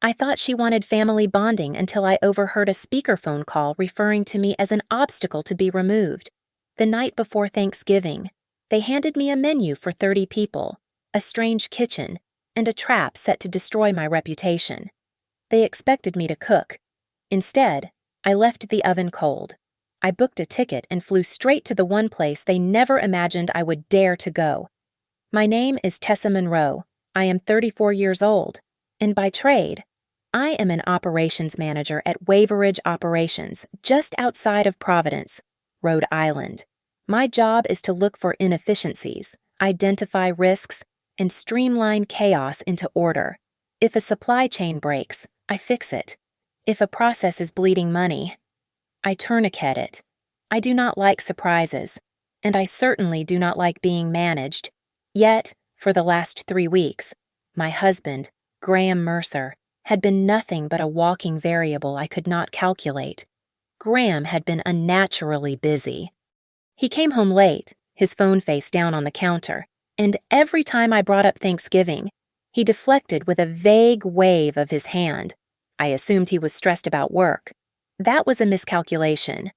I thought she wanted family bonding until I overheard a speakerphone call referring to me as an obstacle to be removed. The night before Thanksgiving, they handed me a menu for 30 people, a strange kitchen, and a trap set to destroy my reputation. They expected me to cook. Instead, I left the oven cold. I booked a ticket and flew straight to the one place they never imagined I would dare to go. My name is Tessa Monroe. I am 34 years old, and by trade, I am an operations manager at Waveridge Operations, just outside of Providence, Rhode Island. My job is to look for inefficiencies, identify risks, and streamline chaos into order. If a supply chain breaks, I fix it. If a process is bleeding money, I tourniquet it. I do not like surprises, and I certainly do not like being managed. Yet, for the last 3 weeks, my husband, Graham Mercer, had been nothing but a walking variable I could not calculate. Graham had been unnaturally busy. He came home late, his phone face down on the counter, and every time I brought up Thanksgiving, he deflected with a vague wave of his hand. I assumed he was stressed about work. That was a miscalculation.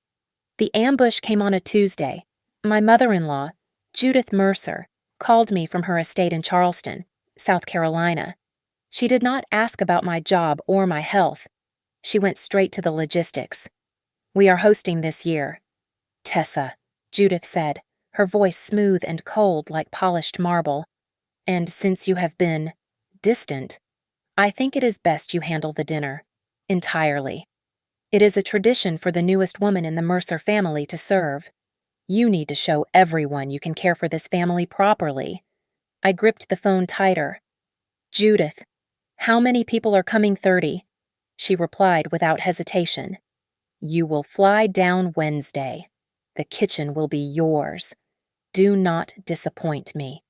The ambush came on a Tuesday. My mother-in-law, Judith Mercer, called me from her estate in Charleston, South Carolina. She did not ask about my job or my health. She went straight to the logistics. "We are hosting this year." "Tessa," Judith said, her voice smooth and cold like polished marble. "And since you have been distant, I think it is best you handle the dinner. Entirely. It is a tradition for the newest woman in the Mercer family to serve. You need to show everyone you can care for this family properly." I gripped the phone tighter. "Judith, how many people are coming 30? She replied without hesitation. "You will fly down Wednesday. The kitchen will be yours. Do not disappoint me."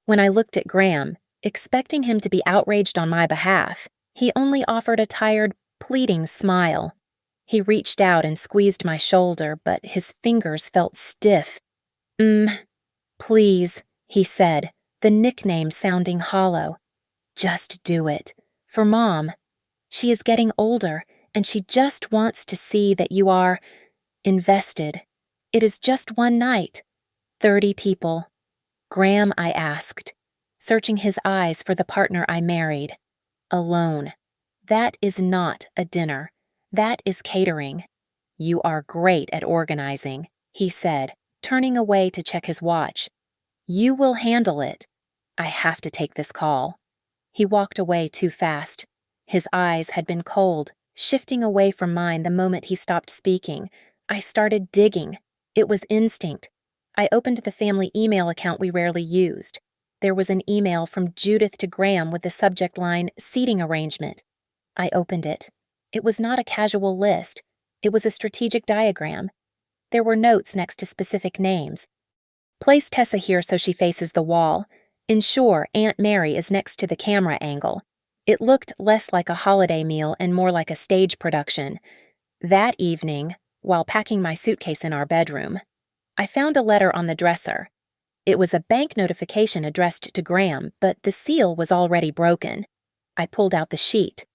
When I looked at Graham, expecting him to be outraged on my behalf, he only offered a tired, pleading smile. He reached out and squeezed my shoulder, but his fingers felt stiff. Please," he said, the nickname sounding hollow. "Just do it. For Mom. She is getting older, and she just wants to see that you are invested. It is just one night. 30 people. Graham," I asked, searching his eyes for the partner I married. "Alone. That is not a dinner. That is catering. You are great at organizing," he said, turning away to check his watch. "You will handle it. I have to take this call." He walked away too fast. His eyes had been cold, shifting away from mine the moment he stopped speaking. I started digging. It was instinct. I opened the family email account we rarely used. There was an email from Judith to Graham with the subject line, "Seating Arrangement." I opened it. It was not a casual list. It was a strategic diagram. There were notes next to specific names. "Place Tessa here so she faces the wall. Ensure Aunt Mary is next to the camera angle." It looked less like a holiday meal and more like a stage production. That evening, while packing my suitcase in our bedroom, I found a letter on the dresser. It was a bank notification addressed to Graham, but the seal was already broken. I pulled out the sheet.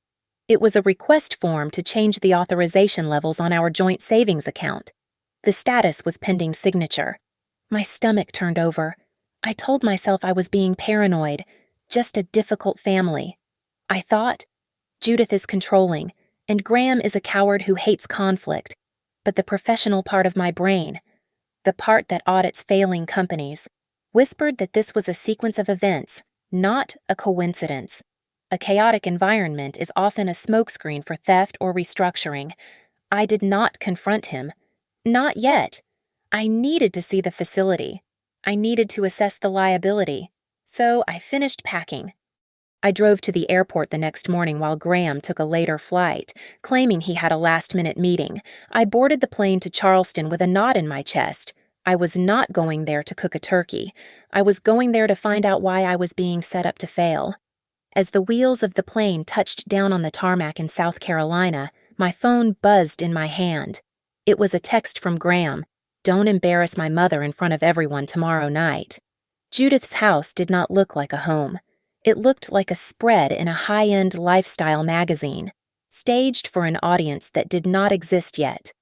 It was a request form to change the authorization levels on our joint savings account. The status was pending signature. My stomach turned over. I told myself I was being paranoid, just a difficult family. I thought, Judith is controlling, and Graham is a coward who hates conflict. But the professional part of my brain, the part that audits failing companies, whispered that this was a sequence of events, not a coincidence. A chaotic environment is often a smokescreen for theft or restructuring. I did not confront him. Not yet. I needed to see the facility. I needed to assess the liability. So I finished packing. I drove to the airport the next morning while Graham took a later flight, claiming he had a last-minute meeting. I boarded the plane to Charleston with a knot in my chest. I was not going there to cook a turkey. I was going there to find out why I was being set up to fail. As the wheels of the plane touched down on the tarmac in South Carolina, my phone buzzed in my hand. It was a text from Graham. "Don't embarrass my mother in front of everyone tomorrow night." Judith's house did not look like a home. It looked like a spread in a high-end lifestyle magazine, staged for an audience that did not exist yet.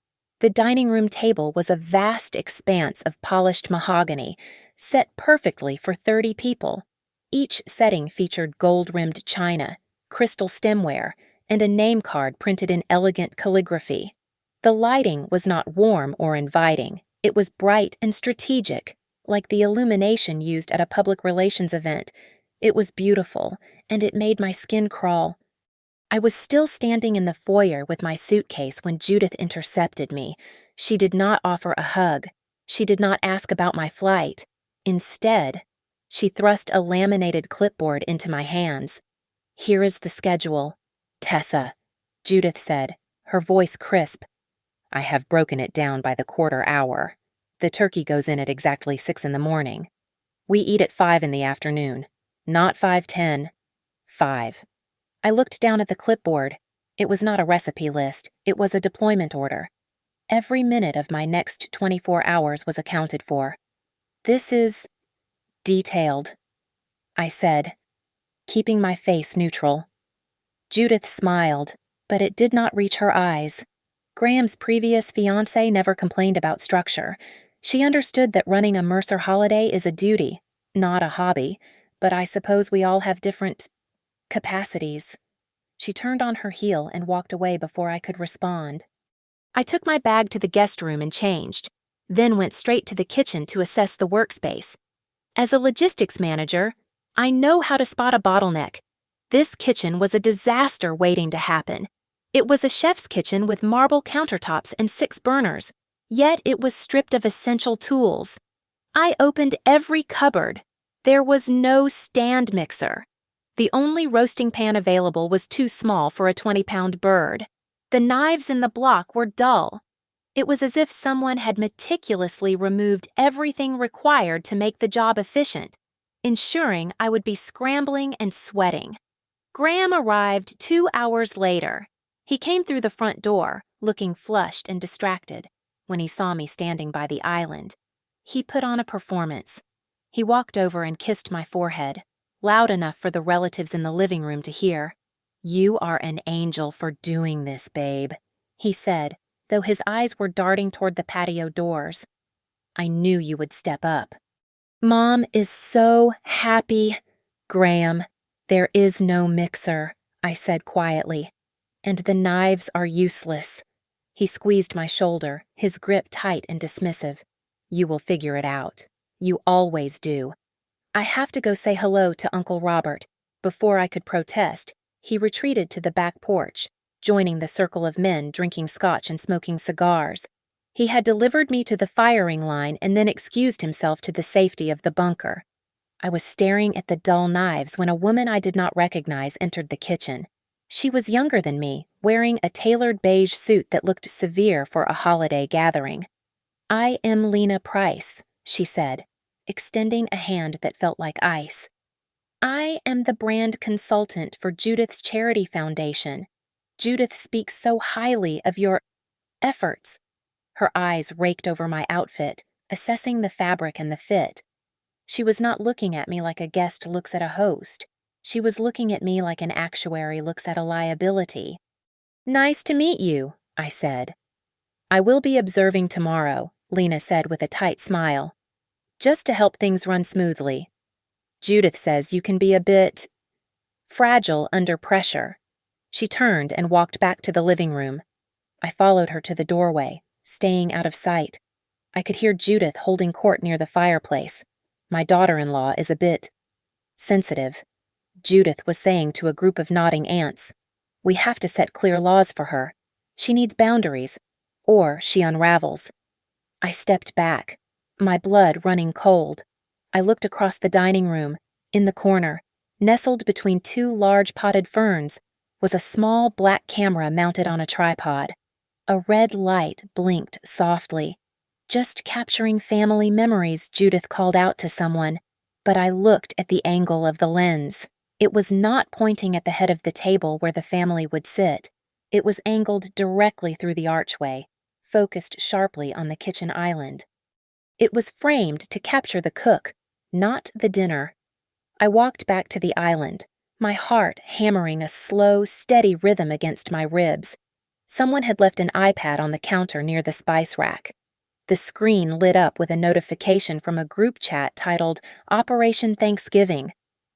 The dining room table was a vast expanse of polished mahogany, set perfectly for 30 people. Each setting featured gold-rimmed china, crystal stemware, and a name card printed in elegant calligraphy. The lighting was not warm or inviting. It was bright and strategic, like the illumination used at a public relations event. It was beautiful, and it made my skin crawl. I was still standing in the foyer with my suitcase when Judith intercepted me. She did not offer a hug. She did not ask about my flight. Instead, she thrust a laminated clipboard into my hands. "Here is the schedule, Tessa," Judith said, her voice crisp. "I have broken it down by the quarter hour. The turkey goes in at exactly 6 in the morning. We eat at 5 in the afternoon. Not 5:10. 5. I looked down at the clipboard. It was not a recipe list. It was a deployment order. Every minute of my next 24 hours was accounted for. "This is detailed," I said, keeping my face neutral. Judith smiled, but it did not reach her eyes. Graham's previous fiancé never complained about structure. She understood that running a Mercer holiday is a duty, not a hobby, but I suppose we all have different capacities. She turned on her heel and walked away before I could respond. I took my bag to the guest room and changed, then went straight to the kitchen to assess the workspace. As a logistics manager, I know how to spot a bottleneck. This kitchen was a disaster waiting to happen. It was a chef's kitchen with marble countertops and 6 burners, yet it was stripped of essential tools. I opened every cupboard. There was no stand mixer. The only roasting pan available was too small for a 20-pound bird. The knives in the block were dull. It was as if someone had meticulously removed everything required to make the job efficient, ensuring I would be scrambling and sweating. Graham arrived 2 hours later. He came through the front door, looking flushed and distracted, when he saw me standing by the island. He put on a performance. He walked over and kissed my forehead, loud enough for the relatives in the living room to hear. "You are an angel for doing this, babe," he said, though his eyes were darting toward the patio doors. "I knew you would step up." "Mom is so happy, Graham. There is no mixer," I said quietly. "And the knives are useless." He squeezed my shoulder, his grip tight and dismissive. "You will figure it out. You always do." I have to go say hello to Uncle Robert. Before I could protest, he retreated to the back porch, joining the circle of men drinking scotch and smoking cigars. He had delivered me to the firing line and then excused himself to the safety of the bunker. I was staring at the dull knives when a woman I did not recognize entered the kitchen. She was younger than me, wearing a tailored beige suit that looked severe for a holiday gathering. "I am Lena Price," she said, extending a hand that felt like ice. "I am the brand consultant for Judith's Charity Foundation. Judith speaks so highly of your efforts." Her eyes raked over my outfit, assessing the fabric and the fit. She was not looking at me like a guest looks at a host. She was looking at me like an actuary looks at a liability. "Nice to meet you," I said. "I will be observing tomorrow," Lena said with a tight smile. "Just to help things run smoothly. Judith says you can be a bit fragile under pressure." She turned and walked back to the living room. I followed her to the doorway, staying out of sight. I could hear Judith holding court near the fireplace. My daughter-in-law is a bit sensitive. Judith was saying to a group of nodding aunts, "We have to set clear laws for her. She needs boundaries, or she unravels." I stepped back, my blood running cold. I looked across the dining room. In the corner, nestled between 2 large potted ferns, was a small black camera mounted on a tripod. A red light blinked softly. "Just capturing family memories," Judith called out to someone, but I looked at the angle of the lens. It was not pointing at the head of the table where the family would sit. It was angled directly through the archway, focused sharply on the kitchen island. It was framed to capture the cook, not the dinner. I walked back to the island, my heart hammering a slow, steady rhythm against my ribs. Someone had left an iPad on the counter near the spice rack. The screen lit up with a notification from a group chat titled Operation Thanksgiving.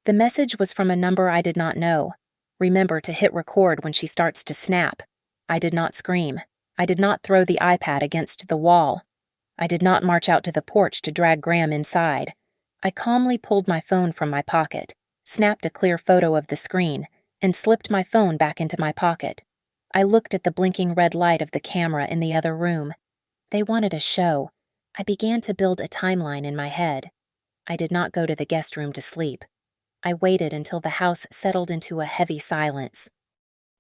The message was from a number I did not know. Remember to hit record when she starts to snap. I did not scream. I did not throw the iPad against the wall. I did not march out to the porch to drag Graham inside. I calmly pulled my phone from my pocket, snapped a clear photo of the screen, and slipped my phone back into my pocket. I looked at the blinking red light of the camera in the other room. They wanted a show. I began to build a timeline in my head. I did not go to the guest room to sleep. I waited until the house settled into a heavy silence.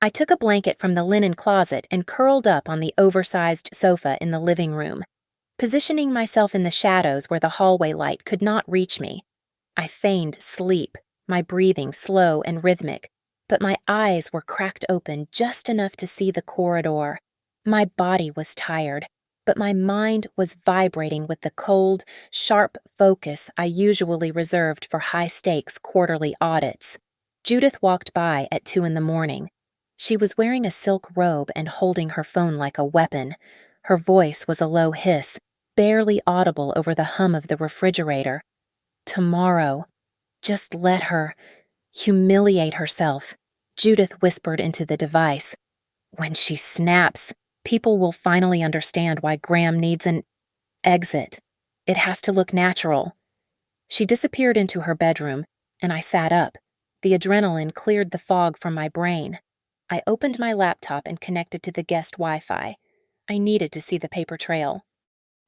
I took a blanket from the linen closet and curled up on the oversized sofa in the living room, positioning myself in the shadows where the hallway light could not reach me. I feigned sleep, my breathing slow and rhythmic, but my eyes were cracked open just enough to see the corridor. My body was tired, but my mind was vibrating with the cold, sharp focus I usually reserved for high-stakes quarterly audits. Judith walked by at 2 a.m. She was wearing a silk robe and holding her phone like a weapon. Her voice was a low hiss, barely audible over the hum of the refrigerator. Tomorrow. Just let her humiliate herself, Judith whispered into the device. When she snaps, people will finally understand why Graham needs an exit. It has to look natural. She disappeared into her bedroom, and I sat up. The adrenaline cleared the fog from my brain. I opened my laptop and connected to the guest Wi-Fi. I needed to see the paper trail.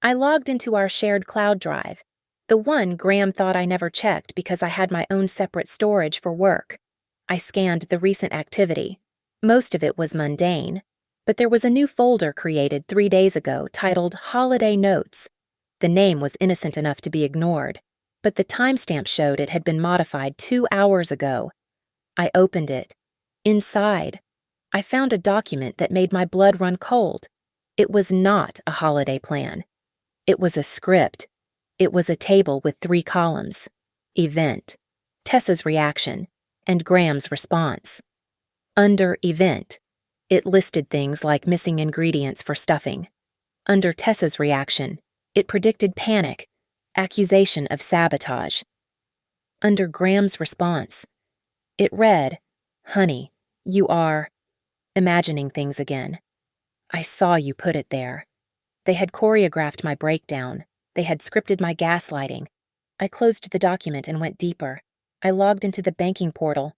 I logged into our shared cloud drive, the one Graham thought I never checked because I had my own separate storage for work. I scanned the recent activity. Most of it was mundane, but there was a new folder created 3 days ago titled Holiday Notes. The name was innocent enough to be ignored, but the timestamp showed it had been modified 2 hours ago. I opened it. Inside, I found a document that made my blood run cold. It was not a holiday plan. It was a script. It was a table with 3 columns. Event, Tessa's reaction, and Graham's response. Under Event, it listed things like missing ingredients for stuffing. Under Tessa's reaction, it predicted panic, accusation of sabotage. Under Graham's response, it read, "Honey, you are imagining things again. I saw you put it there." They had choreographed my breakdown. They had scripted my gaslighting. I closed the document and went deeper. I logged into the banking portal.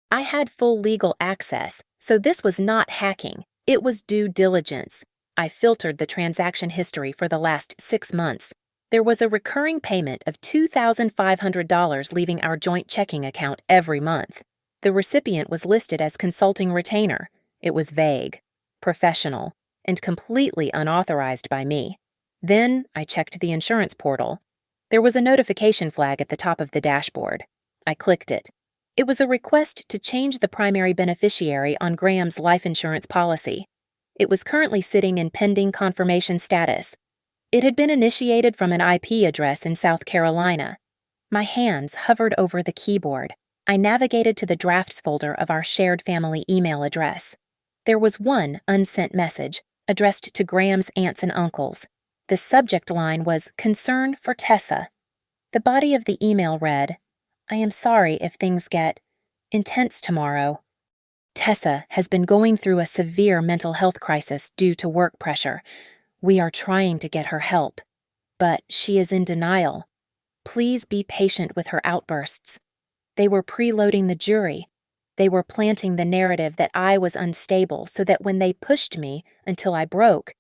I had full legal access, so this was not hacking. It was due diligence. I filtered the transaction history for the last 6 months. There was a recurring payment of $2,500 leaving our joint checking account every month. The recipient was listed as consulting retainer. It was vague, professional, and completely unauthorized by me. Then I checked the insurance portal. There was a notification flag at the top of the dashboard. I clicked it. It was a request to change the primary beneficiary on Graham's life insurance policy. It was currently sitting in pending confirmation status. It had been initiated from an IP address in South Carolina. My hands hovered over the keyboard. I navigated to the drafts folder of our shared family email address. There was one unsent message, addressed to Graham's aunts and uncles. The subject line was Concern for Tessa. The body of the email read, "I am sorry if things get intense tomorrow. Tessa has been going through a severe mental health crisis due to work pressure. We are trying to get her help, but she is in denial. Please be patient with her outbursts." They were preloading the jury. They were planting the narrative that I was unstable so that when they pushed me until I broke,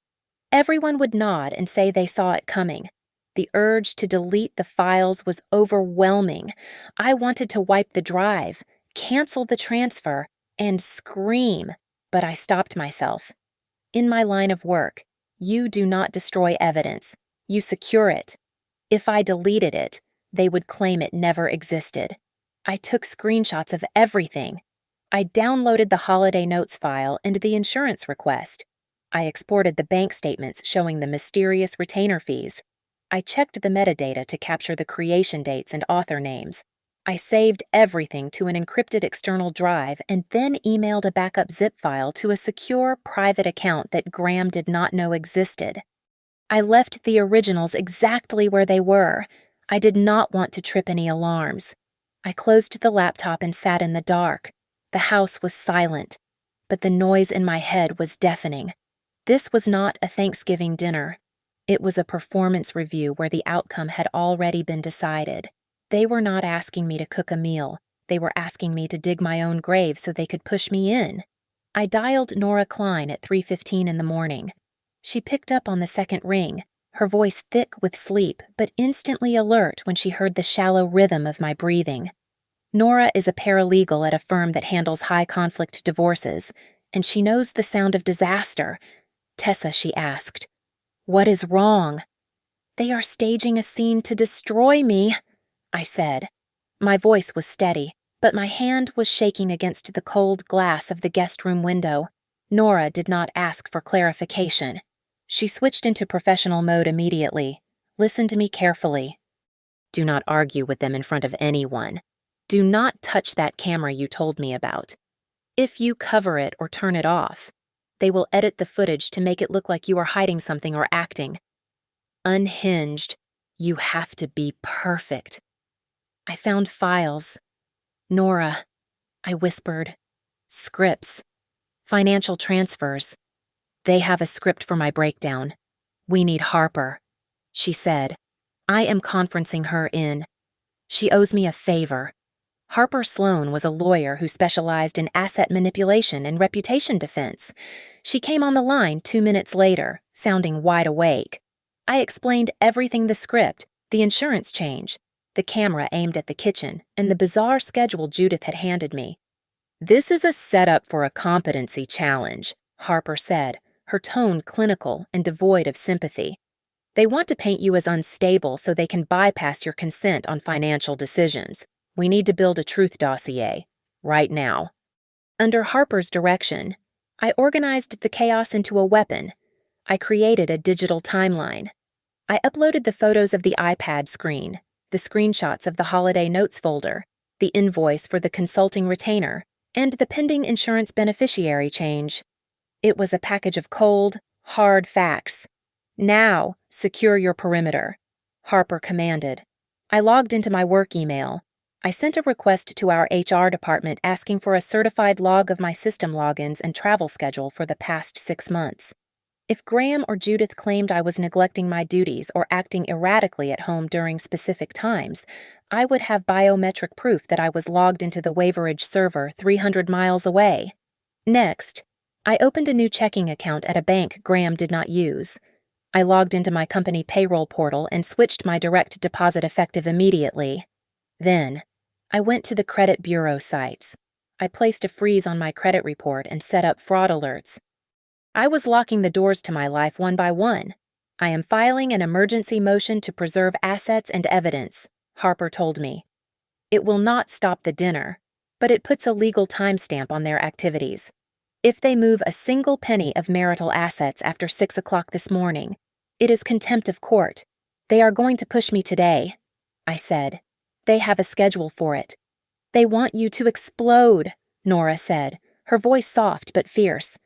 everyone would nod and say they saw it coming. The urge to delete the files was overwhelming. I wanted to wipe the drive, cancel the transfer, and scream, but I stopped myself. In my line of work, you do not destroy evidence. You secure it. If I deleted it, they would claim it never existed. I took screenshots of everything. I downloaded the holiday notes file and the insurance request. I exported the bank statements showing the mysterious retainer fees. I checked the metadata to capture the creation dates and author names. I saved everything to an encrypted external drive and then emailed a backup zip file to a secure private account that Graham did not know existed. I left the originals exactly where they were. I did not want to trip any alarms. I closed the laptop and sat in the dark. The house was silent, but the noise in my head was deafening. This was not a Thanksgiving dinner. It was a performance review where the outcome had already been decided. They were not asking me to cook a meal. They were asking me to dig my own grave so they could push me in. I dialed Nora Klein at 3:15 in the morning. She picked up on the second ring, her voice thick with sleep, but instantly alert when she heard the shallow rhythm of my breathing. Nora is a paralegal at a firm that handles high-conflict divorces, and she knows the sound of disaster. "Tessa," she asked, "what is wrong?" "They are staging a scene to destroy me," I said. My voice was steady, but my hand was shaking against the cold glass of the guest room window. Nora did not ask for clarification. She switched into professional mode immediately. "Listen to me carefully. Do not argue with them in front of anyone. Do not touch that camera you told me about. If you cover it or turn it off, they will edit the footage to make it look like you are hiding something or acting. Unhinged, you have to be perfect." I found files. "Nora," I whispered. "Scripts. Financial transfers. They have a script for my breakdown. We need Harper," she said. "I am conferencing her in. She owes me a favor." Harper Sloan was a lawyer who specialized in asset manipulation and reputation defense. She came on the line 2 minutes later, sounding wide awake. I explained everything: the script, the insurance change, the camera aimed at the kitchen, and the bizarre schedule Judith had handed me. "This is a setup for a competency challenge," Harper said, her tone clinical and devoid of sympathy. "They want to paint you as unstable so they can bypass your consent on financial decisions. We need to build a truth dossier, right now." Under Harper's direction, I organized the chaos into a weapon. I created a digital timeline. I uploaded the photos of the iPad screen, the screenshots of the holiday notes folder, the invoice for the consulting retainer, and the pending insurance beneficiary change. It was a package of cold, hard facts. "Now, secure your perimeter," Harper commanded. I logged into my work email. I sent a request to our HR department asking for a certified log of my system logins and travel schedule for the past 6 months. If Graham or Judith claimed I was neglecting my duties or acting erratically at home during specific times, I would have biometric proof that I was logged into the Waveridge server 300 miles away. Next, I opened a new checking account at a bank Graham did not use. I logged into my company payroll portal and switched my direct deposit effective immediately. Then, I went to the credit bureau sites. I placed a freeze on my credit report and set up fraud alerts. I was locking the doors to my life one by one. "I am filing an emergency motion to preserve assets and evidence," Harper told me. It will not stop the dinner, but it puts a legal timestamp on their activities. If they move a single penny of marital assets after 6 o'clock this morning, it is contempt of court. "They are going to push me today," I said. "They have a schedule for it." "They want you to explode," Nora said, her voice soft but fierce.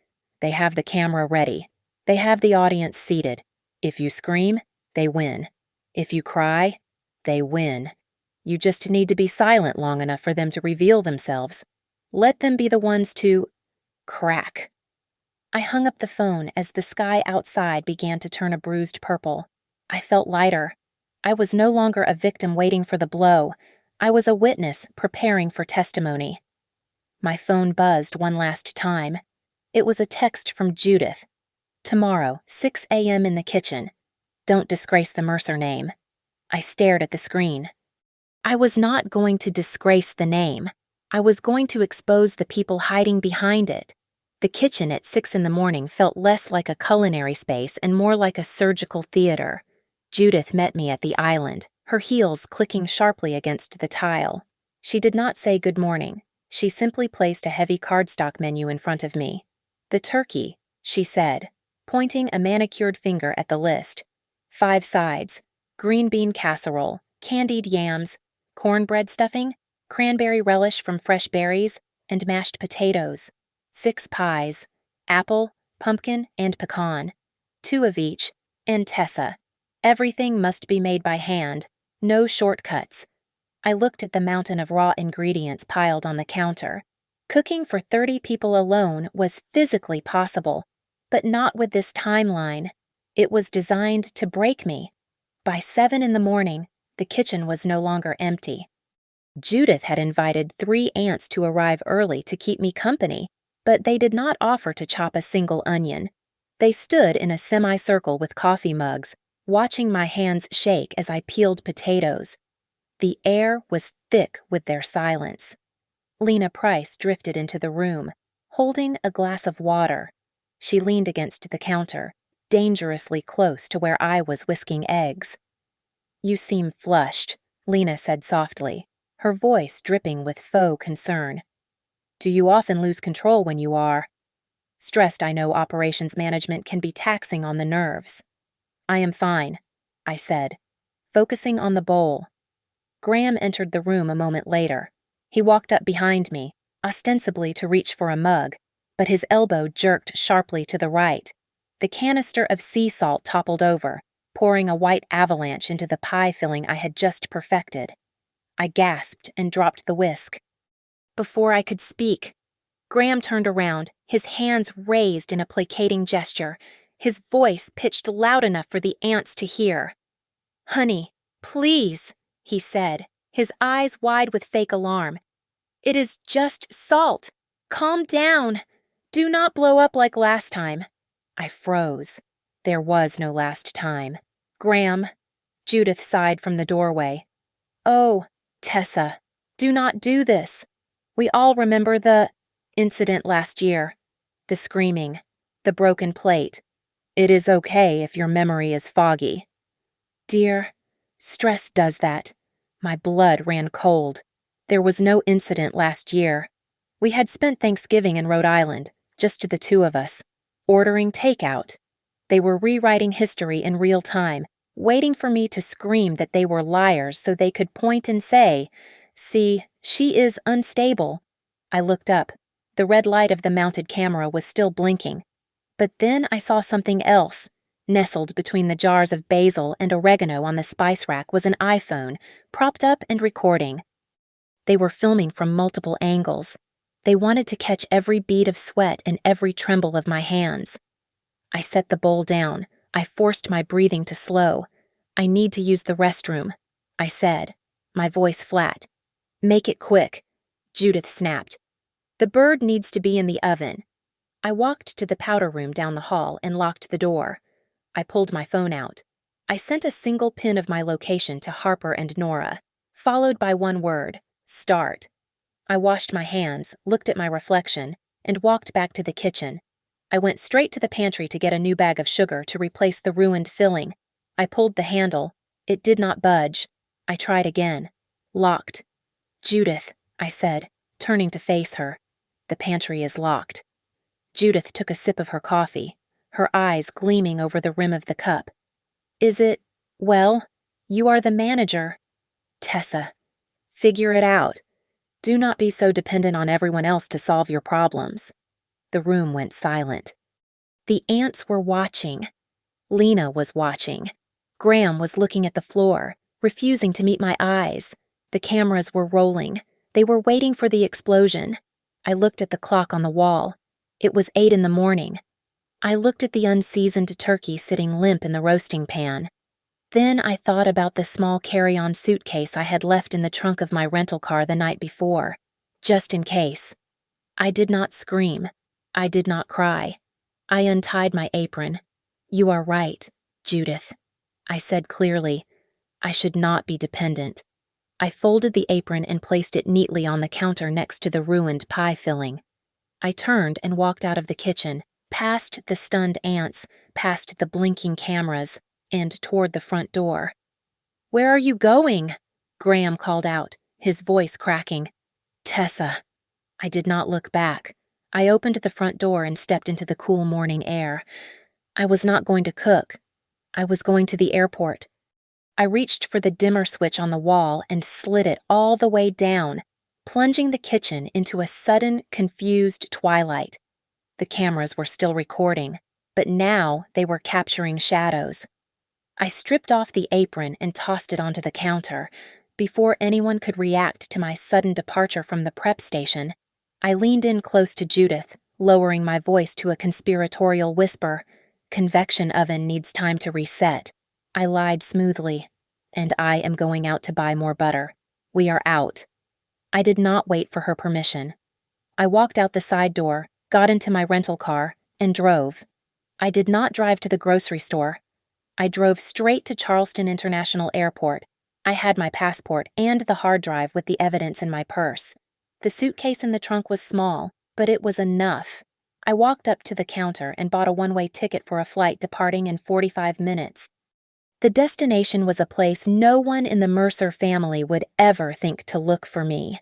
"They have the camera ready. They have the audience seated. If you scream, they win. If you cry, they win. You just need to be silent long enough for them to reveal themselves. Let them be the ones to crack." I hung up the phone as the sky outside began to turn a bruised purple. I felt lighter. I was no longer a victim waiting for the blow. I was a witness preparing for testimony. My phone buzzed one last time. It was a text from Judith. "Tomorrow, 6 a.m. in the kitchen. Don't disgrace the Mercer name." I stared at the screen. I was not going to disgrace the name. I was going to expose the people hiding behind it. The kitchen at 6 in the morning felt less like a culinary space and more like a surgical theater. Judith met me at the island, her heels clicking sharply against the tile. She did not say good morning. She simply placed a heavy cardstock menu in front of me. "The turkey," she said, pointing a manicured finger at the list. 5 sides: green bean casserole, candied yams, cornbread stuffing, cranberry relish from fresh berries, and mashed potatoes, 6 pies, apple, pumpkin, and pecan, 2 of each, and Tessa. Everything must be made by hand, no shortcuts. I looked at the mountain of raw ingredients piled on the counter. Cooking for 30 people alone was physically possible, but not with this timeline. It was designed to break me. By 7 in the morning, the kitchen was no longer empty. Judith had invited 3 aunts to arrive early to keep me company, but they did not offer to chop a single onion. They stood in a semicircle with coffee mugs, watching my hands shake as I peeled potatoes. The air was thick with their silence. Lena Price drifted into the room, holding a glass of water. She leaned against the counter, dangerously close to where I was whisking eggs. "You seem flushed," Lena said softly, her voice dripping with faux concern. "Do you often lose control when you are stressed? I know operations management can be taxing on the nerves." "I am fine," I said, focusing on the bowl. Graham entered the room a moment later. He walked up behind me, ostensibly to reach for a mug, but his elbow jerked sharply to the right. The canister of sea salt toppled over, pouring a white avalanche into the pie filling I had just perfected. I gasped and dropped the whisk. Before I could speak, Graham turned around, his hands raised in a placating gesture, his voice pitched loud enough for the aunts to hear. "Honey, please," he said, his eyes wide with fake alarm. "It is just salt. Calm down. Do not blow up like last time." I froze. There was no last time. "Graham," Judith sighed from the doorway. "Oh, Tessa, do not do this. We all remember the incident last year. The screaming, the broken plate. It is okay if your memory is foggy." "Dear, stress does that." My blood ran cold. There was no incident last year. We had spent Thanksgiving in Rhode Island, just the 2 of us, ordering takeout. They were rewriting history in real time, waiting for me to scream that they were liars so they could point and say, "See, she is unstable." I looked up. The red light of the mounted camera was still blinking. But then I saw something else. Nestled between the jars of basil and oregano on the spice rack was an iPhone, propped up and recording. They were filming from multiple angles. They wanted to catch every bead of sweat and every tremble of my hands. I set the bowl down. I forced my breathing to slow. "I need to use the restroom," I said, my voice flat. "Make it quick," Judith snapped. "The bird needs to be in the oven." I walked to the powder room down the hall and locked the door. I pulled my phone out. I sent a single pin of my location to Harper and Nora, followed by one word, "Start." I washed my hands, looked at my reflection, and walked back to the kitchen. I went straight to the pantry to get a new bag of sugar to replace the ruined filling. I pulled the handle. It did not budge. I tried again. Locked. "Judith," I said, turning to face her. "The pantry is locked." Judith took a sip of her coffee, her eyes gleaming over the rim of the cup. "Is it, well, you are the manager." "Tessa, figure it out. Do not be so dependent on everyone else to solve your problems." The room went silent. The aunts were watching. Lena was watching. Graham was looking at the floor, refusing to meet my eyes. The cameras were rolling. They were waiting for the explosion. I looked at the clock on the wall. It was 8 in the morning. I looked at the unseasoned turkey sitting limp in the roasting pan. Then I thought about the small carry-on suitcase I had left in the trunk of my rental car the night before, just in case. I did not scream. I did not cry. I untied my apron. "You are right, Judith," I said clearly. "I should not be dependent." I folded the apron and placed it neatly on the counter next to the ruined pie filling. I turned and walked out of the kitchen, past the stunned aunts, past the blinking cameras, and toward the front door. "Where are you going?" Graham called out, his voice cracking. "Tessa." I did not look back. I opened the front door and stepped into the cool morning air. I was not going to cook. I was going to the airport. I reached for the dimmer switch on the wall and slid it all the way down, plunging the kitchen into a sudden, confused twilight. The cameras were still recording, but now they were capturing shadows. I stripped off the apron and tossed it onto the counter. Before anyone could react to my sudden departure from the prep station, I leaned in close to Judith, lowering my voice to a conspiratorial whisper. "Convection oven needs time to reset." I lied smoothly. "And I am going out to buy more butter. We are out." I did not wait for her permission. I walked out the side door, got into my rental car, and drove. I did not drive to the grocery store. I drove straight to Charleston International Airport. I had my passport and the hard drive with the evidence in my purse. The suitcase in the trunk was small, but it was enough. I walked up to the counter and bought a one-way ticket for a flight departing in 45 minutes. The destination was a place no one in the Mercer family would ever think to look for me.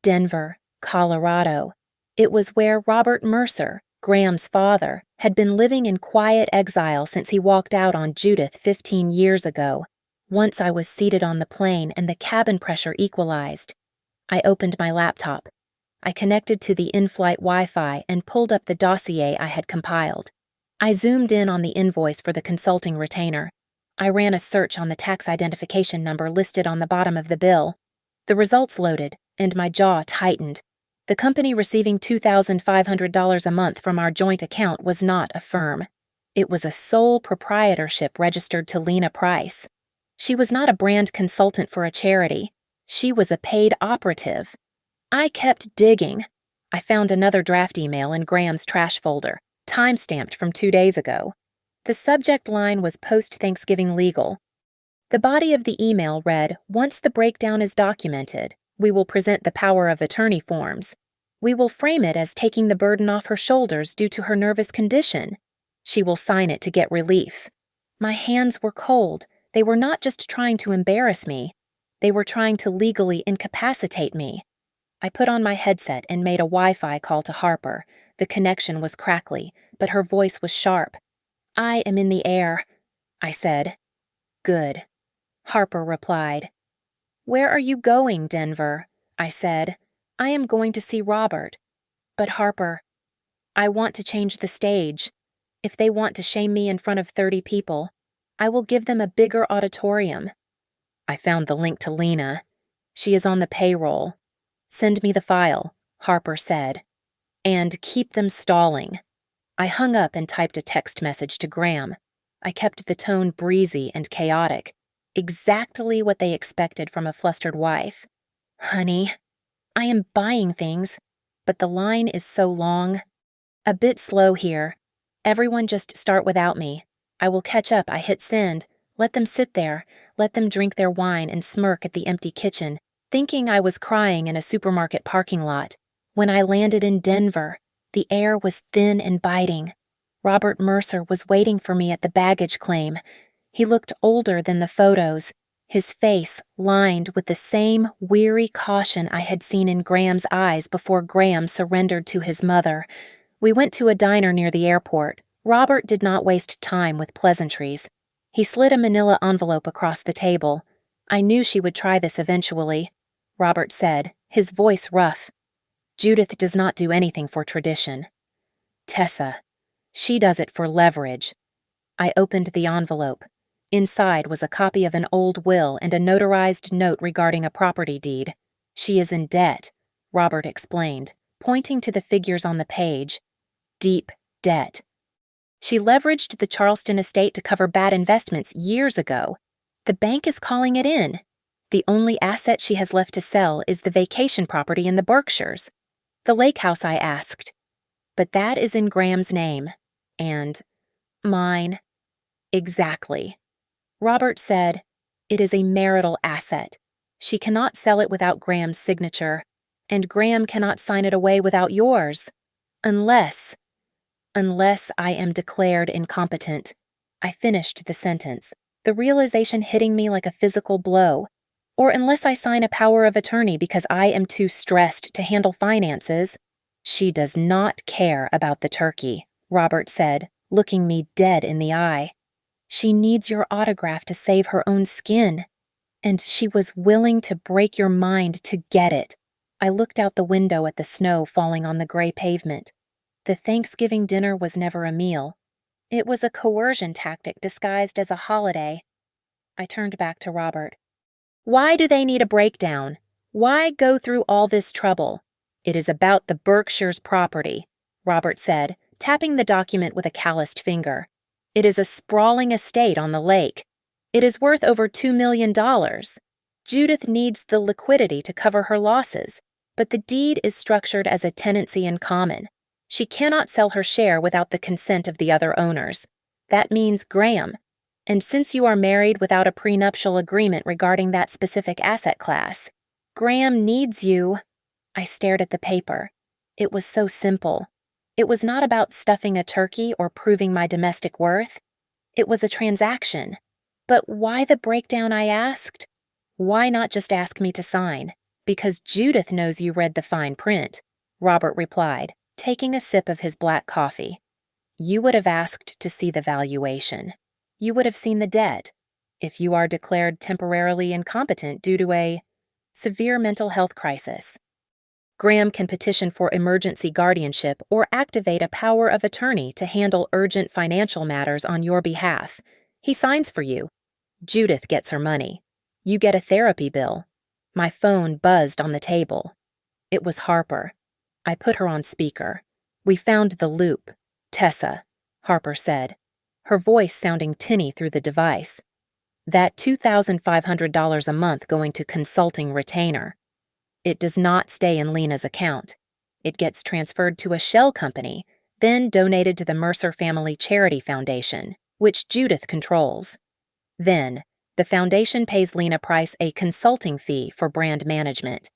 Denver, Colorado. It was where Robert Mercer, Graham's father, had been living in quiet exile since he walked out on Judith 15 years ago. Once I was seated on the plane and the cabin pressure equalized. I opened my laptop. I connected to the in-flight Wi-Fi and pulled up the dossier I had compiled. I zoomed in on the invoice for the consulting retainer. I ran a search on the tax identification number listed on the bottom of the bill. The results loaded, and my jaw tightened. The company receiving $2,500 a month from our joint account was not a firm. It was a sole proprietorship registered to Lena Price. She was not a brand consultant for a charity. She was a paid operative. I kept digging. I found another draft email in Graham's trash folder, time-stamped from 2 days ago. The subject line was post-Thanksgiving legal. The body of the email read, "Once the breakdown is documented, we will present the power of attorney forms. We will frame it as taking the burden off her shoulders due to her nervous condition. She will sign it to get relief." My hands were cold. They were not just trying to embarrass me. They were trying to legally incapacitate me. I put on my headset and made a Wi-Fi call to Harper. The connection was crackly, but her voice was sharp. "I am in the air," I said. "Good." Harper replied. "Where are you going, Denver?" I said. "I am going to see Robert." "But Harper, I want to change the stage. If they want to shame me in front of 30 people, I will give them a bigger auditorium." I found the link to Lena. "She is on the payroll. Send me the file," Harper said. "And keep them stalling." I hung up and typed a text message to Graham. I kept the tone breezy and chaotic, exactly what they expected from a flustered wife. "Honey, I am buying things, but the line is so long. A bit slow here. Everyone just start without me. I will catch up." I hit send. Let them sit there. Let them drink their wine and smirk at the empty kitchen, thinking I was crying in a supermarket parking lot. When I landed in Denver, the air was thin and biting. Robert Mercer was waiting for me at the baggage claim. He looked older than the photos, his face lined with the same weary caution I had seen in Graham's eyes before Graham surrendered to his mother. We went to a diner near the airport. Robert did not waste time with pleasantries. He slid a manila envelope across the table. "I knew she would try this eventually," Robert said, his voice rough. "Judith does not do anything for tradition. Tessa, she does it for leverage." I opened the envelope. Inside was a copy of an old will and a notarized note regarding a property deed. "She is in debt," Robert explained, pointing to the figures on the page. "Deep debt. She leveraged the Charleston estate to cover bad investments years ago. The bank is calling it in. The only asset she has left to sell is the vacation property in the Berkshires. The lake house," I asked. "But that is in Graham's name. And mine." "Exactly." Robert said, "It is a marital asset. She cannot sell it without Graham's signature, and Graham cannot sign it away without yours. Unless I am declared incompetent." I finished the sentence, the realization hitting me like a physical blow. "Or unless I sign a power of attorney because I am too stressed to handle finances." "She does not care about the turkey," Robert said, looking me dead in the eye. "She needs your autograph to save her own skin. And she was willing to break your mind to get it." I looked out the window at the snow falling on the gray pavement. The Thanksgiving dinner was never a meal. It was a coercion tactic disguised as a holiday. I turned back to Robert. Why do they need a breakdown? Why go through all this trouble? It is about the Berkshires' property, Robert said, tapping the document with a calloused finger. It is a sprawling estate on the lake. It is worth over $2 million. Judith needs the liquidity to cover her losses, but the deed is structured as a tenancy in common. She cannot sell her share without the consent of the other owners. That means Graham. And since you are married without a prenuptial agreement regarding that specific asset class, Graham needs you. I stared at the paper. It was so simple. It was not about stuffing a turkey or proving my domestic worth. It was a transaction. But why the breakdown, I asked? Why not just ask me to sign? Because Judith knows you read the fine print, Robert replied, taking a sip of his black coffee. You would have asked to see the valuation. You would have seen the debt. If you are declared temporarily incompetent due to a severe mental health crisis, Graham can petition for emergency guardianship or activate a power of attorney to handle urgent financial matters on your behalf. He signs for you. Judith gets her money. You get a therapy bill. My phone buzzed on the table. It was Harper. I put her on speaker. We found the loop. Tessa, Harper said, her voice sounding tinny through the device. That $2,500 a month going to consulting retainer. It does not stay in Lena's account. It gets transferred to a shell company, then donated to the Mercer Family Charity Foundation, which Judith controls. Then, the foundation pays Lena Price a consulting fee for brand management.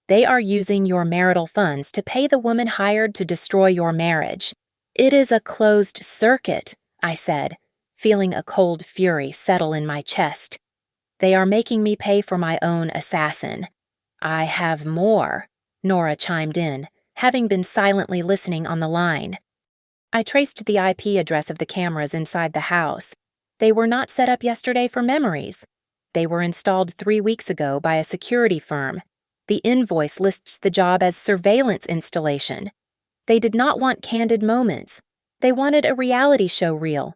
They are using your marital funds to pay the woman hired to destroy your marriage. It is a closed circuit, I said, feeling a cold fury settle in my chest. They are making me pay for my own assassin. I have more, Nora chimed in, having been silently listening on the line. I traced the IP address of the cameras inside the house. They were not set up yesterday for memories. They were installed 3 weeks ago by a security firm. The invoice lists the job as surveillance installation. They did not want candid moments. They wanted a reality show reel.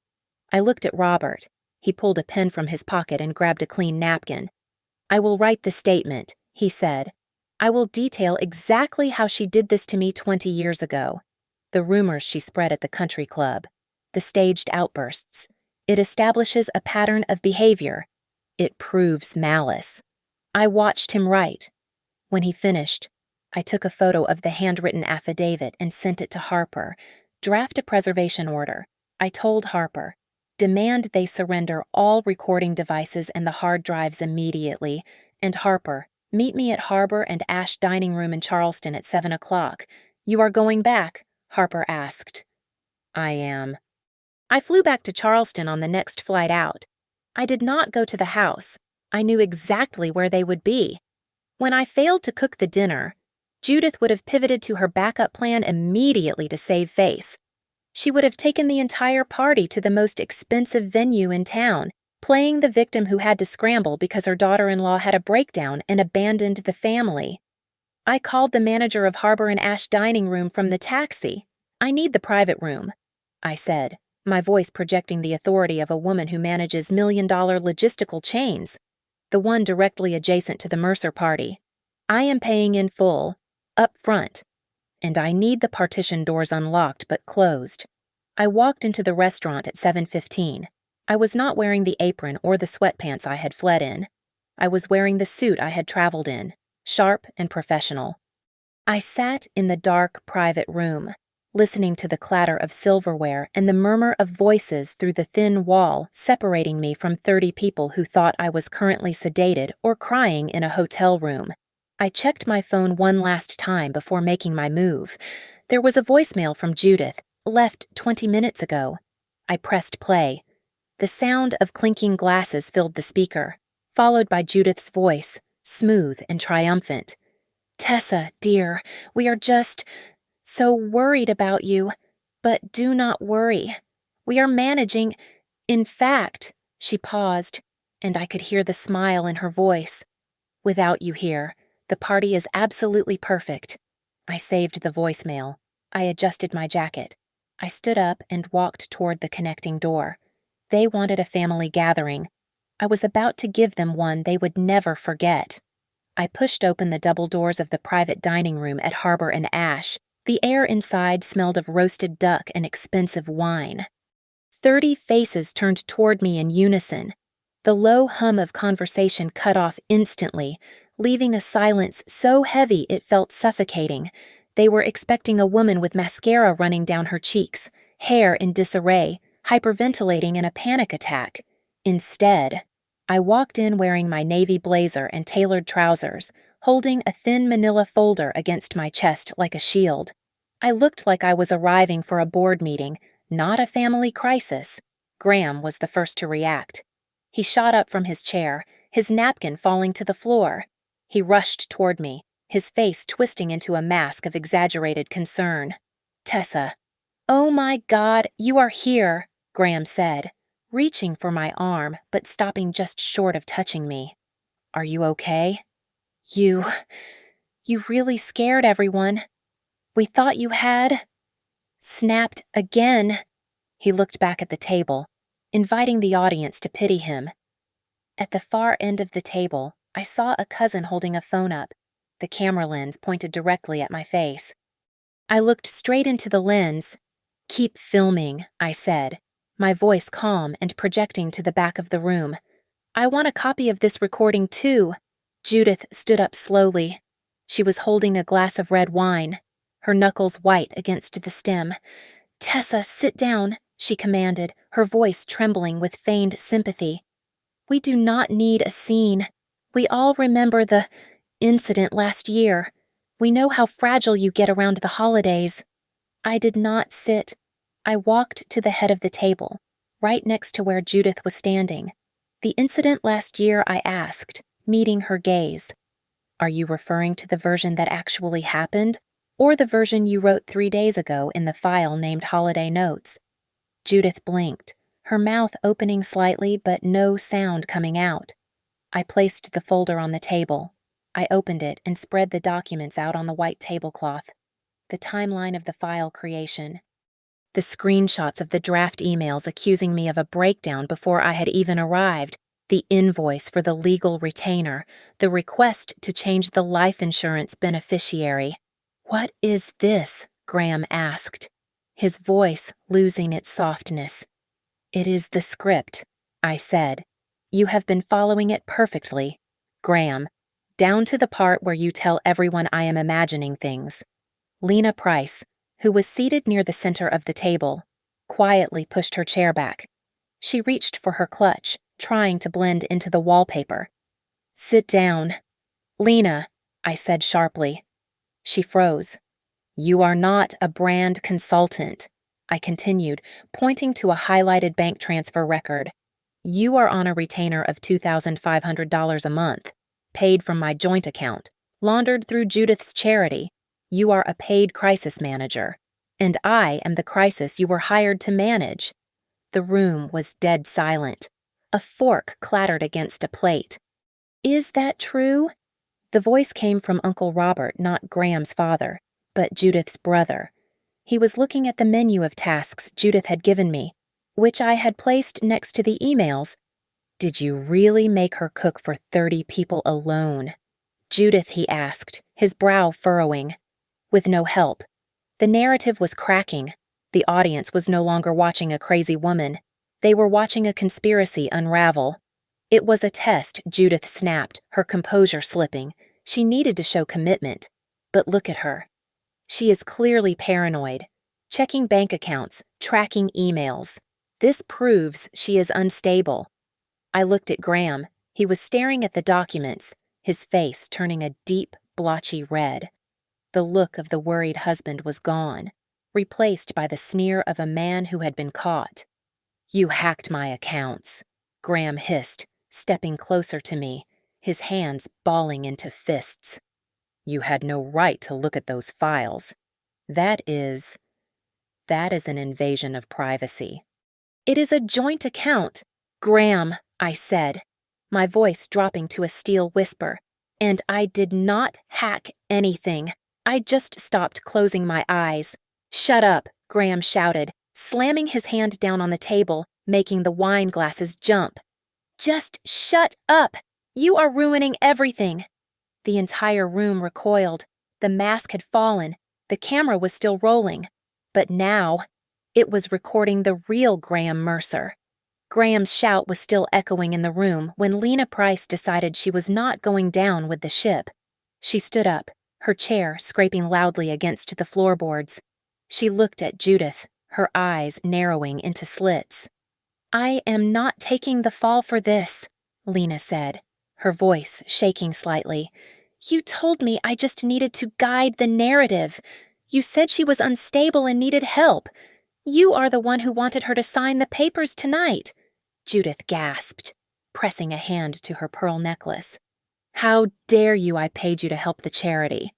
I looked at Robert. He pulled a pen from his pocket and grabbed a clean napkin. I will write the statement, he said. I will detail exactly how she did this to me 20 years ago. The rumors she spread at the country club. The staged outbursts. It establishes a pattern of behavior. It proves malice. I watched him write. When he finished, I took a photo of the handwritten affidavit and sent it to Harper. Draft a preservation order. I told Harper. Demand they surrender all recording devices and the hard drives immediately. And Harper, meet me at Harbor and Ash Dining Room in Charleston at 7 o'clock. You are going back? Harper asked. I am. I flew back to Charleston on the next flight out. I did not go to the house. I knew exactly where they would be. When I failed to cook the dinner, Judith would have pivoted to her backup plan immediately to save face. She would have taken the entire party to the most expensive venue in town, playing the victim who had to scramble because her daughter-in-law had a breakdown and abandoned the family. I called the manager of Harbor and Ash Dining Room from the taxi. I need the private room, I said, my voice projecting the authority of a woman who manages million-dollar logistical chains, the one directly adjacent to the Mercer party. I am paying in full, up front, and I need the partition doors unlocked but closed. I walked into the restaurant at 7:15. I was not wearing the apron or the sweatpants I had fled in. I was wearing the suit I had traveled in, sharp and professional. I sat in the dark, private room, listening to the clatter of silverware and the murmur of voices through the thin wall separating me from 30 people who thought I was currently sedated or crying in a hotel room. I checked my phone one last time before making my move. There was a voicemail from Judith, left 20 minutes ago. I pressed play. The sound of clinking glasses filled the speaker, followed by Judith's voice, smooth and triumphant. Tessa, dear, we are just so worried about you, but do not worry. We are managing. In fact, she paused, and I could hear the smile in her voice. Without you here, The party is absolutely perfect. I saved the voicemail. I adjusted my jacket. I stood up and walked toward the connecting door. They wanted a family gathering. I was about to give them one they would never forget. I pushed open the double doors of the private dining room at Harbor and Ash. The air inside smelled of roasted duck and expensive wine. 30 faces turned toward me in unison. The low hum of conversation cut off instantly, leaving a silence so heavy it felt suffocating. They were expecting a woman with mascara running down her cheeks, hair in disarray, hyperventilating in a panic attack. Instead, I walked in wearing my navy blazer and tailored trousers, holding a thin manila folder against my chest like a shield. I looked like I was arriving for a board meeting, not a family crisis. Graham was the first to react. He shot up from his chair, his napkin falling to the floor. He rushed toward me, his face twisting into a mask of exaggerated concern. "Tessa." "Oh my God, you are here," Graham said, reaching for my arm but stopping just short of touching me. "Are you okay?" You really scared everyone. We thought you had..." "Snapped again." He looked back at the table, inviting the audience to pity him. At the far end of the table, I saw a cousin holding a phone up, the camera lens pointed directly at my face. I looked straight into the lens. "Keep filming," I said, my voice calm and projecting to the back of the room. "I want a copy of this recording too." Judith stood up slowly. She was holding a glass of red wine, her knuckles white against the stem. "Tessa, sit down," she commanded, her voice trembling with feigned sympathy. "We do not need a scene. We all remember the incident last year. We know how fragile you get around the holidays." I did not sit. I walked to the head of the table, right next to where Judith was standing. "The incident last year," I asked, meeting her gaze. "Are you referring to the version that actually happened, or the version you wrote 3 days ago in the file named Holiday Notes?" Judith blinked, her mouth opening slightly but no sound coming out. I placed the folder on the table. I opened it and spread the documents out on the white tablecloth. The timeline of the file creation. The screenshots of the draft emails accusing me of a breakdown before I had even arrived. The invoice for the legal retainer. The request to change the life insurance beneficiary. "What is this?" Graham asked, his voice losing its softness. "It is the script," I said. "You have been following it perfectly, Graham, down to the part where you tell everyone I am imagining things." Lena Price, who was seated near the center of the table, quietly pushed her chair back. She reached for her clutch, trying to blend into the wallpaper. "Sit down." "Lena," I said sharply. She froze. "You are not a brand consultant," I continued, pointing to a highlighted bank transfer record. "You are on a retainer of $2,500 a month, paid from my joint account, laundered through Judith's charity. You are a paid crisis manager, and I am the crisis you were hired to manage." The room was dead silent. A fork clattered against a plate. "Is that true?" The voice came from Uncle Robert, not Graham's father, but Judith's brother. He was looking at the menu of tasks Judith had given me, which I had placed next to the emails. "Did you really make her cook for 30 people alone?" "Judith," he asked, his brow furrowing. With no help. The narrative was cracking. The audience was no longer watching a crazy woman. They were watching a conspiracy unravel. It was a test, Judith snapped, her composure slipping. She needed to show commitment. But look at her. She is clearly paranoid. Checking bank accounts, tracking emails. This proves she is unstable. I looked at Graham. He was staring at the documents, his face turning a deep, blotchy red. The look of the worried husband was gone, replaced by the sneer of a man who had been caught. "You hacked my accounts," Graham hissed, stepping closer to me, his hands balling into fists. "You had no right to look at those files. That is an invasion of privacy." "It is a joint account." "Graham," I said, my voice dropping to a steel whisper, And I did not hack anything. I just stopped closing my eyes. Shut up, Graham shouted, slamming his hand down on the table, making the wine glasses jump. Just shut up! You are ruining everything. The entire room recoiled. The mask had fallen. The camera was still rolling. But now, it was recording the real Graham Mercer. Graham's shout was still echoing in the room when Lena Price decided she was not going down with the ship. She stood up, her chair scraping loudly against the floorboards. She looked at Judith, her eyes narrowing into slits. "I am not taking the fall for this," Lena said, her voice shaking slightly. "You told me I just needed to guide the narrative. You said she was unstable and needed help. You are the one who wanted her to sign the papers tonight," Judith gasped, pressing a hand to her pearl necklace. "How dare you? I paid you to help the charity."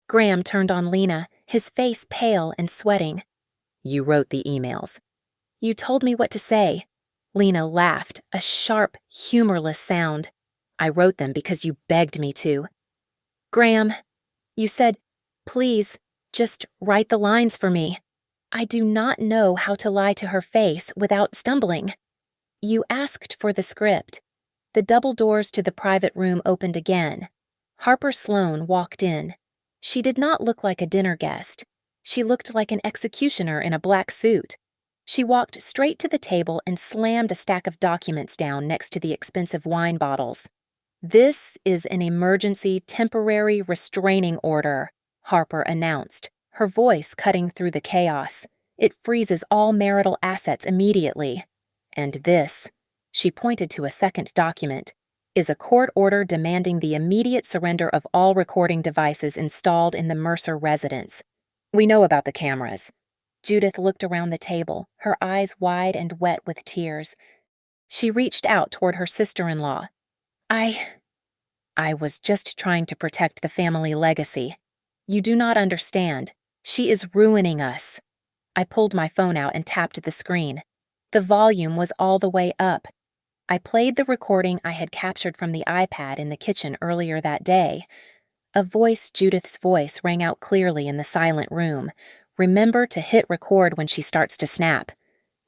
Graham turned on Lena, his face pale and sweating. "You wrote the emails." "You told me what to say." Lena laughed, a sharp, humorless sound. "I wrote them because you begged me to." "Graham, you said, please, just write the lines for me. I do not know how to lie to her face without stumbling." "You asked for the script." The double doors to the private room opened again. Harper Sloane walked in. She did not look like a dinner guest. She looked like an executioner in a black suit. She walked straight to the table and slammed a stack of documents down next to the expensive wine bottles. "This is an emergency temporary restraining order," Harper announced, her voice cutting through the chaos. "It freezes all marital assets immediately. And this," she pointed to a second document, "is a court order demanding the immediate surrender of all recording devices installed in the Mercer residence. We know about the cameras." Judith looked around the table, her eyes wide and wet with tears. She reached out toward her sister-in-law. I was just trying to protect the family legacy. You do not understand. She is ruining us." I pulled my phone out and tapped the screen. The volume was all the way up. I played the recording I had captured from the iPad in the kitchen earlier that day. Judith's voice, rang out clearly in the silent room. "Remember to hit record when she starts to snap."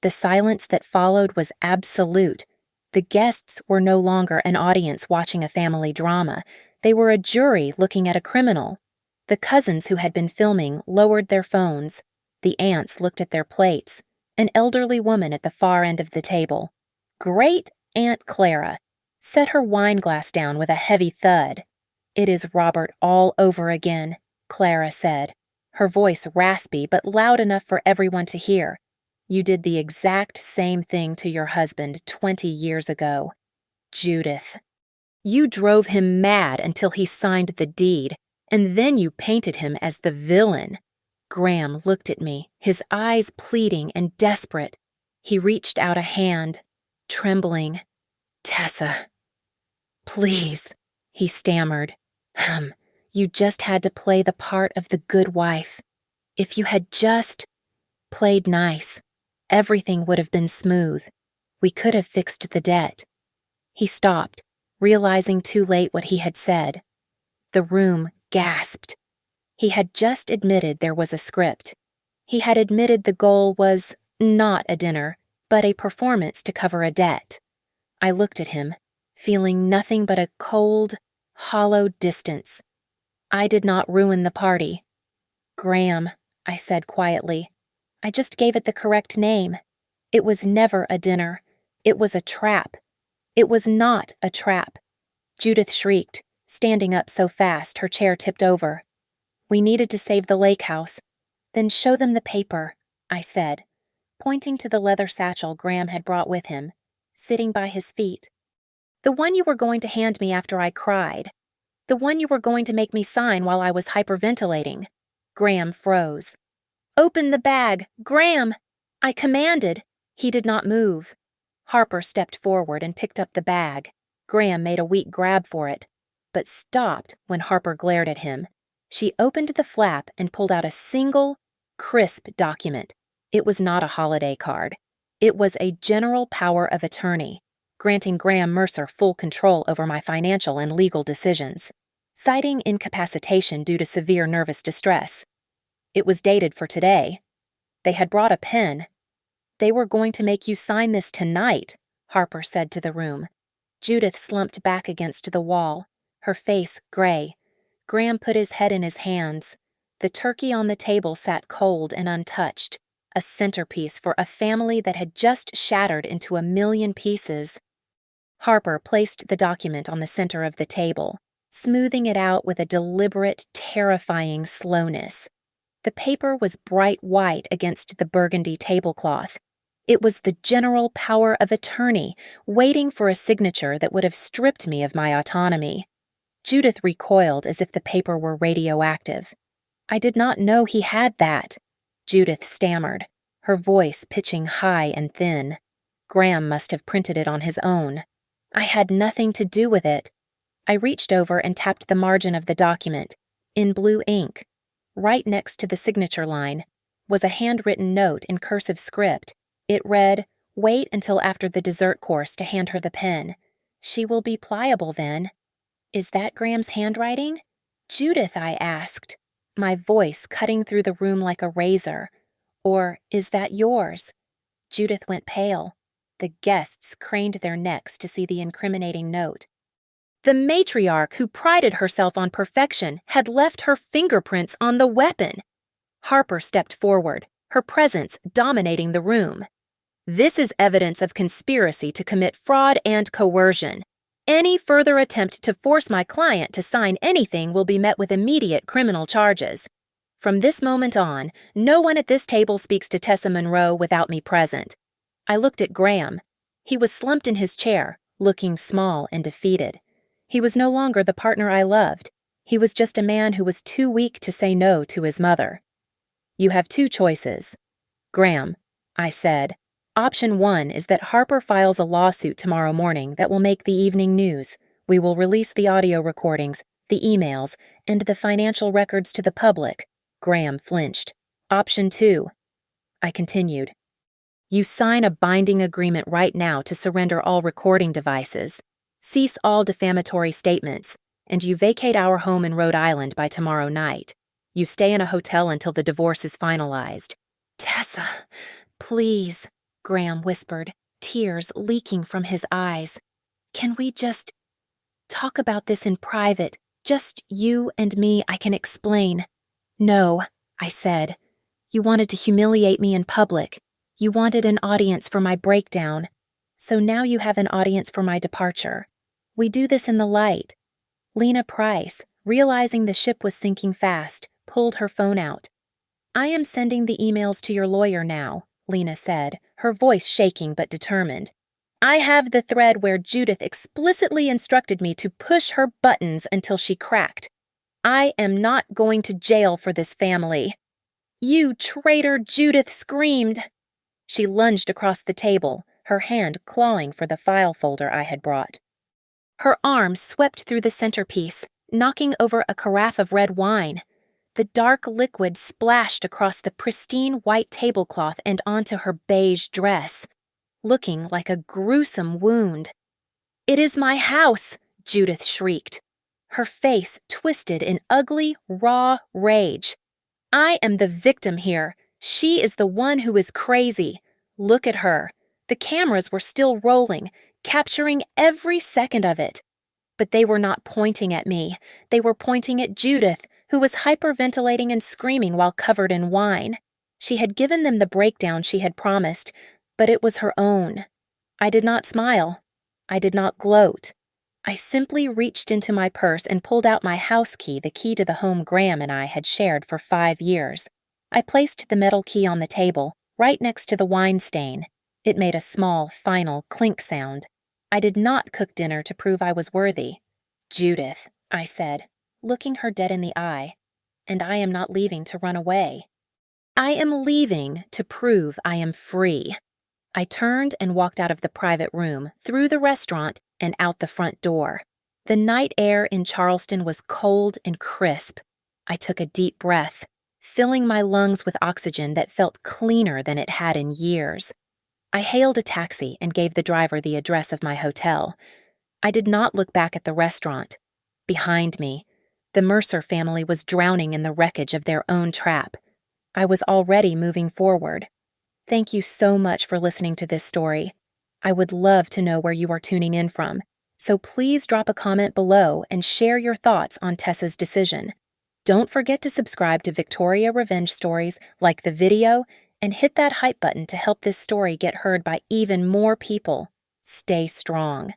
The silence that followed was absolute. The guests were no longer an audience watching a family drama. They were a jury looking at a criminal. The cousins who had been filming lowered their phones. The aunts looked at their plates. An elderly woman at the far end of the table, Great Aunt Clara, set her wine glass down with a heavy thud. "It is Robert all over again," Clara said, her voice raspy but loud enough for everyone to hear. "You did the exact same thing to your husband 20 years ago. Judith. You drove him mad until he signed the deed, and then you painted him as the villain." Graham looked at me, his eyes pleading and desperate. He reached out a hand, trembling. "Tessa, please," he stammered. "You just had to play the part of the good wife. If you had just played nice, everything would have been smooth. We could have fixed the debt." He stopped, realizing too late what he had said. The room gasped. He had just admitted there was a script. He had admitted the goal was not a dinner, but a performance to cover a debt. I looked at him, feeling nothing but a cold, hollow distance. I did not ruin the party. "Graham," I said quietly, "I just gave it the correct name. It was never a dinner. It was a trap. It was not a trap." Judith shrieked, standing up so fast her chair tipped over. "We needed to save the lake house. Then show them the paper," I said, pointing to the leather satchel Graham had brought with him, sitting by his feet. "The one you were going to hand me after I cried. The one you were going to make me sign while I was hyperventilating." Graham froze. "Open the bag, Graham!" I commanded. He did not move. Harper stepped forward and picked up the bag. Graham made a weak grab for it, but stopped when Harper glared at him. She opened the flap and pulled out a single, crisp document. It was not a holiday card. It was a general power of attorney, granting Graham Mercer full control over my financial and legal decisions. citing incapacitation due to severe nervous distress. It was dated for today. They had brought a pen. "They were going to make you sign this tonight," Harper said to the room. Judith slumped back against the wall, her face gray. Graham put his head in his hands. The turkey on the table sat cold and untouched, a centerpiece for a family that had just shattered into a million pieces. Harper placed the document on the center of the table, smoothing it out with a deliberate, terrifying slowness. The paper was bright white against the burgundy tablecloth. It was the general power of attorney, waiting for a signature that would have stripped me of my autonomy. Judith recoiled as if the paper were radioactive. "I did not know he had that," Judith stammered, her voice pitching high and thin. "Graham must have printed it on his own. I had nothing to do with it." I reached over and tapped the margin of the document. In blue ink, right next to the signature line, was a handwritten note in cursive script. It read, "Wait until after the dessert course to hand her the pen. She will be pliable then." "Is that Graham's handwriting?" "Judith," I asked, my voice cutting through the room like a razor. "Or is that yours?" Judith went pale. The guests craned their necks to see the incriminating note. The matriarch who prided herself on perfection had left her fingerprints on the weapon. Harper stepped forward, her presence dominating the room. "This is evidence of conspiracy to commit fraud and coercion. Any further attempt to force my client to sign anything will be met with immediate criminal charges. From this moment on, no one at this table speaks to Tessa Monroe without me present." I looked at Graham. He was slumped in his chair, looking small and defeated. He was no longer the partner I loved. He was just a man who was too weak to say no to his mother. "You have two choices." "Graham," I said, "option 1 is that Harper files a lawsuit tomorrow morning that will make the evening news. We will release the audio recordings, the emails, and the financial records to the public." Graham flinched. "Option 2, I continued. "You sign a binding agreement right now to surrender all recording devices, cease all defamatory statements, and you vacate our home in Rhode Island by tomorrow night. You stay in a hotel until the divorce is finalized." "Tessa, please," Graham whispered, tears leaking from his eyes. "Can we just talk about this in private? Just you and me, I can explain." "No," I said. "You wanted to humiliate me in public. You wanted an audience for my breakdown. So now you have an audience for my departure. We do this in the light." Lena Price, realizing the ship was sinking fast, pulled her phone out. "I am sending the emails to your lawyer now," Lena said, her voice shaking but determined. "I have the thread where Judith explicitly instructed me to push her buttons until she cracked. I am not going to jail for this family." "You traitor!" Judith screamed. She lunged across the table, her hand clawing for the file folder I had brought. Her arm swept through the centerpiece, knocking over a carafe of red wine. The dark liquid splashed across the pristine white tablecloth and onto her beige dress, looking like a gruesome wound. "It is my house!" Judith shrieked, her face twisted in ugly, raw rage. "I am the victim here. She is the one who is crazy. Look at her." The cameras were still rolling, capturing every second of it. But they were not pointing at me. They were pointing at Judith, who was hyperventilating and screaming while covered in wine. She had given them the breakdown she had promised, but it was her own. I did not smile. I did not gloat. I simply reached into my purse and pulled out my house key, the key to the home Graham and I had shared for 5 years. I placed the metal key on the table, right next to the wine stain. It made a small, final clink sound. I did not cook dinner to prove I was worthy. "Judith," I said, looking her dead in the eye, "and I am not leaving to run away. I am leaving to prove I am free." I turned and walked out of the private room, through the restaurant, and out the front door. The night air in Charleston was cold and crisp. I took a deep breath, filling my lungs with oxygen that felt cleaner than it had in years. I hailed a taxi and gave the driver the address of my hotel. I did not look back at the restaurant. Behind me, The Mercer family was drowning in the wreckage of their own trap. I was already moving forward. Thank you so much for listening to this story. I would love to know where you are tuning in from, so please drop a comment below and share your thoughts on Tessa's decision. Don't forget to subscribe to Victoria Revenge Stories, like the video, and hit that hype button to help this story get heard by even more people. Stay strong.